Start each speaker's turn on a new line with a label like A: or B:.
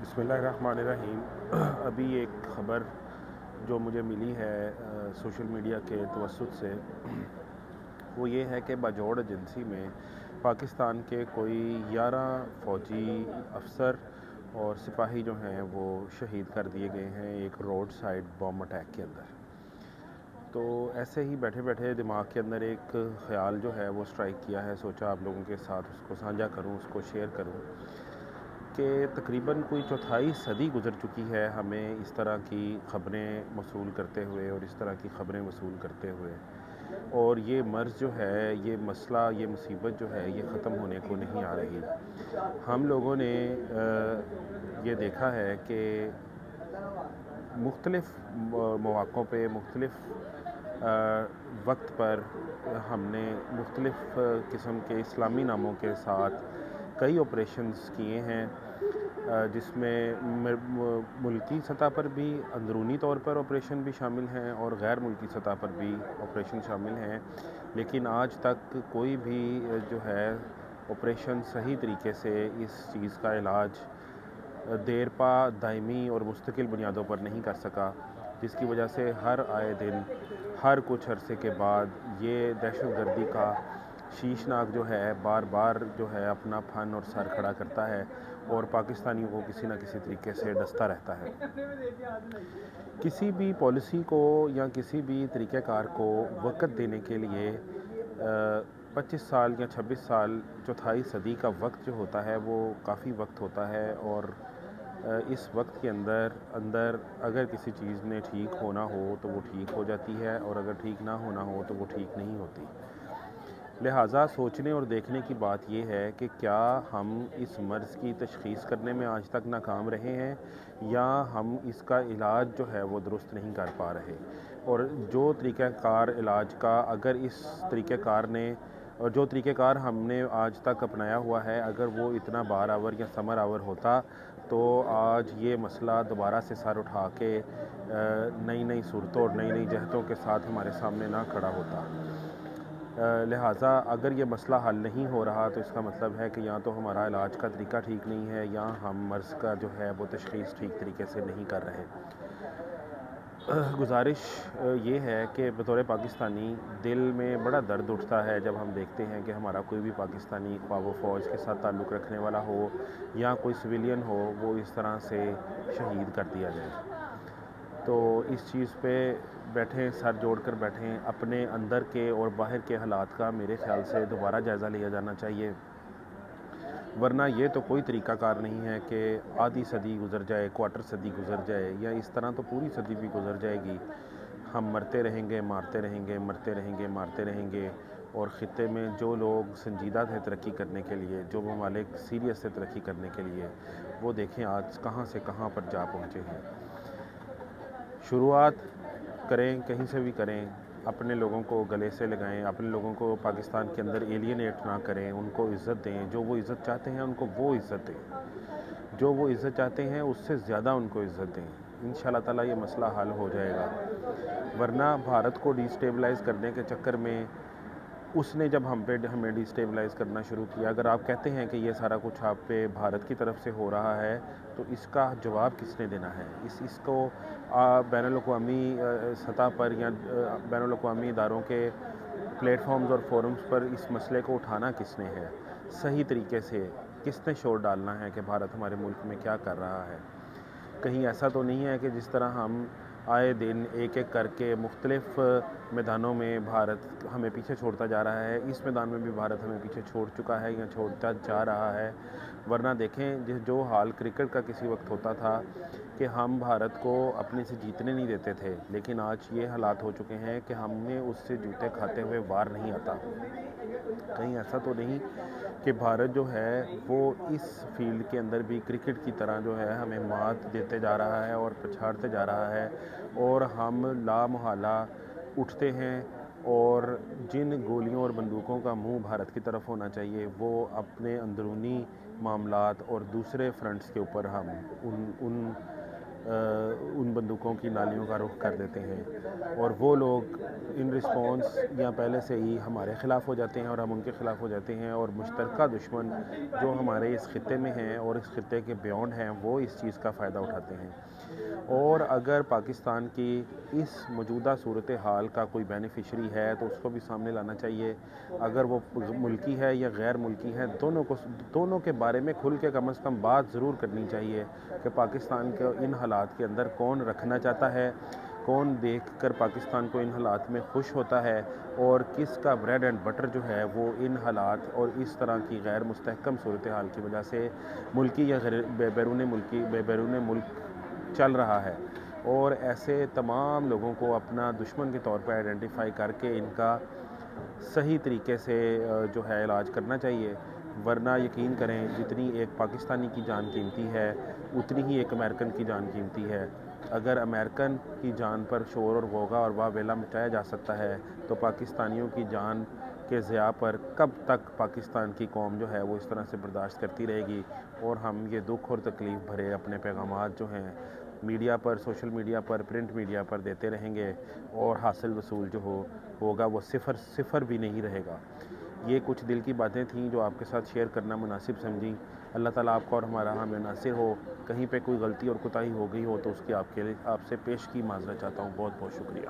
A: बिस्मिल्लाहिर्रहमानिर्रहीम। अभी एक ख़बर जो मुझे मिली है सोशल मीडिया के तवस्सुत से, वो ये है कि बाजौड़ एजेंसी में पाकिस्तान के कोई 11 फ़ौजी अफसर और सिपाही जो हैं वो शहीद कर दिए गए हैं एक रोड साइड बॉम्ब अटैक के अंदर। तो ऐसे ही बैठे बैठे दिमाग के अंदर एक ख़्याल जो है वो स्ट्राइक किया है, सोचा आप लोगों के साथ उसको साझा करूं, उसको शेयर करूं कि तकरीबन कोई चौथाई सदी गुज़र चुकी है हमें इस तरह की ख़बरें मौसूल करते हुए और इस तरह की ख़बरें वसूल करते हुए, और ये मर्ज़ जो है, ये मसला, ये मुसीबत जो है, ये ख़त्म होने को नहीं आ रही। हम लोगों ने ये देखा है कि मुख्तलिफ़ मौक़ों पे मुख्तलिफ़ वक्त पर हमने मुख्तलिफ़ किस्म के इस्लामी नामों के साथ कई ऑपरेशंस किए हैं, जिसमें मुल्की सतह पर भी अंदरूनी तौर पर ऑपरेशन भी शामिल हैं और गैर मुल्की सतह पर भी ऑपरेशन शामिल हैं। लेकिन आज तक कोई भी जो है ऑपरेशन सही तरीके से इस चीज़ का इलाज देरपा, दायमी और मुस्तकिल बुनियादों पर नहीं कर सका, जिसकी वजह से हर आए दिन, हर कुछ अरसे के बाद ये दहशतगर्दी का शीशनाग जो है बार बार जो है अपना फन और सर खड़ा करता है और पाकिस्तानियों को किसी न किसी तरीके से डसता रहता है। किसी भी पॉलिसी को या किसी भी तरीक़ेकार को वक़्त देने के लिए 25 साल या 26 साल, चौथाई सदी का वक्त जो होता है वो काफ़ी वक्त होता है, और इस वक्त के अंदर अगर किसी चीज़ ने ठीक होना हो तो वो ठीक हो जाती है, और अगर ठीक ना होना हो तो वो ठीक नहीं होती। लिहाजा सोचने और देखने की बात यह है कि क्या हम इस मर्ज़ की तशख़ीस करने में आज तक नाकाम रहे हैं या हम इसका इलाज जो है वो दुरुस्त नहीं कर पा रहे, और जो तरीक़ाकार इलाज का, अगर इस तरीक़ेकार ने और जो तरीक़ेकार हमने आज तक अपनाया हुआ है, अगर वो इतना बार आवर या समर आवर होता तो आज ये मसला दोबारा से सर उठा के नई नई सूरतों और नई नई जहतों के साथ हमारे सामने ना खड़ा होता। लिहाजा अगर ये मसला हल नहीं हो रहा तो इसका मतलब है कि या तो हमारा इलाज का तरीका ठीक नहीं है या हम मर्ज़ का जो है वो तशख़ीस ठीक तरीके से नहीं कर रहे। गुजारिश ये है कि बतौर पाकिस्तानी दिल में बड़ा दर्द उठता है जब हम देखते हैं कि हमारा कोई भी पाकिस्तानी, ख्वाह वो फ़ौज के साथ ताल्लुक़ रखने वाला हो या कोई सिविलियन हो, वो इस तरह से शहीद कर दिया जाए। तो इस चीज़ पे बैठें, सर जोड़ कर बैठें, अपने अंदर के और बाहर के हालात का मेरे ख़्याल से दोबारा जायज़ा लिया जाना चाहिए, वरना ये तो कोई तरीक़ाकार नहीं है कि आधी सदी गुज़र जाए, क्वार्टर सदी गुज़र जाए, या इस तरह तो पूरी सदी भी गुज़र जाएगी। हम मरते रहेंगे, मारते रहेंगे, मरते रहेंगे, मारते रहेंगे, और ख़ित्ते में जो लोग संजीदा थे तरक्की करने के लिए, जो ममालिक सीरियस थे तरक्की करने के लिए, वो देखें आज कहाँ से कहाँ पर जा पहुँचे हैं। शुरुआत करें, कहीं से भी करें, अपने लोगों को गले से लगाएं, अपने लोगों को पाकिस्तान के अंदर एलियनेट ना करें, उनको इज़्ज़त दें, जो वो इज़्ज़त चाहते हैं उनको वो इज़्ज़त दें, जो वो इज़्ज़त चाहते हैं उससे ज़्यादा उनको इज़्ज़त दें। इंशाअल्लाह ताला ये मसला हल हो जाएगा। वरना भारत को डिस्टेबलाइज़ करने के चक्कर में उसने जब हमें डिस्टेबलाइज़ करना शुरू किया, अगर आप कहते हैं कि ये सारा कुछ आप पे भारत की तरफ से हो रहा है तो इसका जवाब किसने देना है? इसको बैनुल-अक़वामी सतह पर या बैनुल-अक़वामी इदारों के प्लेटफॉर्म्स और फोरम्स पर इस मसले को उठाना किसने है? सही तरीके से किसने शोर डालना है कि भारत हमारे मुल्क में क्या कर रहा है? कहीं ऐसा तो नहीं है कि जिस तरह हम आए दिन एक एक करके मुख्तलिफ़ मैदानों में भारत हमें पीछे छोड़ता जा रहा है, इस मैदान में भी भारत हमें पीछे छोड़ चुका है या छोड़ता जा रहा है। वरना देखें जो हाल क्रिकेट का किसी वक्त होता था कि हम भारत को अपने से जीतने नहीं देते थे, लेकिन आज ये हालात हो चुके हैं कि हमें उससे जूते खाते हुए वार नहीं आता। कहीं ऐसा तो नहीं कि भारत जो है वो इस फील्ड के अंदर भी क्रिकेट की तरह जो है हमें मात देते जा रहा है और पछाड़ते जा रहा है, और हम लामहला उठते हैं और जिन गोलियों और बंदूकों का मुंह भारत की तरफ होना चाहिए वो अपने अंदरूनी मामलात और दूसरे फ्रंट्स के ऊपर हम उन ان بندوقوں کی نالیوں کا رخ کر دیتے ہیں، اور وہ لوگ ان رسپانس یا پہلے سے ہی ہمارے خلاف ہو جاتے ہیں اور ہم ان کے خلاف ہو جاتے ہیں، اور مشترکہ دشمن جو ہمارے اس خطے میں ہیں اور اس خطے کے بیونڈ ہیں وہ اس چیز کا فائدہ اٹھاتے ہیں۔ اور اگر پاکستان کی اس موجودہ صورتحال کا کوئی بینیفیشری ہے تو اس کو بھی سامنے لانا چاہیے، اگر وہ ملکی ہے یا غیر ملکی ہے، دونوں کے بارے میں کھل کے کم از کم بات ضرور کرنی چاہیے کہ پاکستان کے ان حالات کے اندر کون رکھنا چاہتا ہے، کون دیکھ کر پاکستان کو ان حالات میں خوش ہوتا ہے، اور کس کا بریڈ اینڈ بٹر جو ہے وہ ان حالات اور اس طرح کی غیر مستحکم صورتحال کی وجہ سے ملکی یا بیرون ملک چل رہا ہے۔ اور ایسے تمام لوگوں کو اپنا دشمن کے طور پر آئیڈینٹیفائی کر کے ان کا صحیح طریقے سے جو ہے علاج کرنا چاہیے، ورنہ یقین کریں جتنی ایک پاکستانی کی جان قیمتی ہے اتنی ہی ایک امریکن کی جان قیمتی ہے۔ اگر امریکن کی جان پر شور اور غوغا اور واہ ویلا مچایا جا سکتا ہے تو پاکستانیوں کی جان کے ضیاع پر کب تک پاکستان کی قوم جو ہے وہ اس طرح سے برداشت کرتی رہے گی، اور ہم یہ دکھ اور تکلیف بھرے اپنے پیغامات جو ہیں میڈیا پر، سوشل میڈیا پر، پرنٹ میڈیا پر دیتے رہیں گے، اور حاصل وصول جو ہوگا وہ صفر بھی نہیں رہے گا۔ یہ کچھ دل کی باتیں تھیں جو آپ کے ساتھ شیئر کرنا مناسب سمجھی۔ اللہ تعالیٰ آپ کو اور ہمارا حامی ناصر ہو۔ کہیں پہ کوئی غلطی اور کوتاہی ہو گئی ہو تو اس کی آپ سے پیش کی معذرت چاہتا ہوں۔ بہت بہت شکریہ۔